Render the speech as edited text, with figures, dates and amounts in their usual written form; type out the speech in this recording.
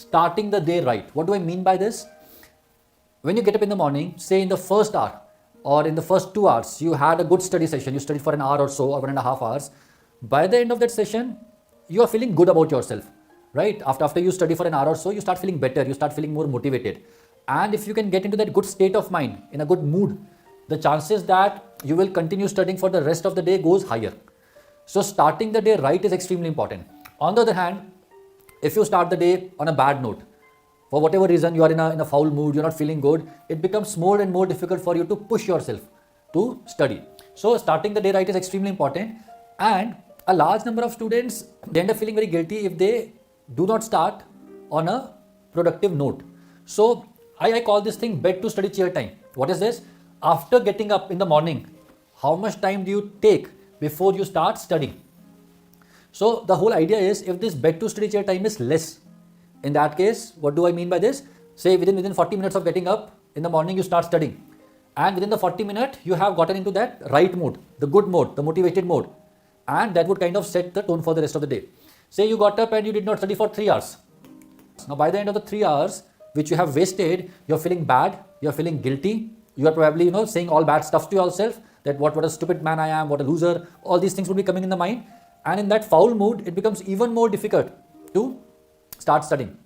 starting the day right. What do I mean by this? When you get up in the morning, say in the first hour or in the first 2 hours, you had a good study session, you studied for an hour or so or 1.5 hours. By the end of that session, you are feeling good about yourself, right? After you study for an hour or so, you start feeling better, you start feeling more motivated. And if you can get into that good state of mind, in a good mood, the chances that you will continue studying for the rest of the day goes higher. So starting the day right is extremely important. On the other hand, if you start the day on a bad note, for whatever reason you are in a foul mood, you're not feeling good, it becomes more and more difficult for you to push yourself to study. So starting the day right is extremely important, and a large number of students, they end up feeling very guilty if they do not start on a productive note. So I call this thing bed to study chair time. What is this? After getting up in the morning, how much time do you take before you start studying? So the whole idea is, if this bed to study chair time is less, in that case, what do I mean by this? Say within 40 minutes of getting up in the morning, you start studying, and within the 40 minutes, you have gotten into that right mode, the good mode, the motivated mode, and that would kind of set the tone for the rest of the day. Say you got up and you did not study for 3 hours. Now by the end of the 3 hours which you have wasted, you're feeling bad, you're feeling guilty, you are probably saying all bad stuff to yourself, that what a stupid man I am, what a loser, all these things will be coming in the mind, and in that foul mood it becomes even more difficult to start studying.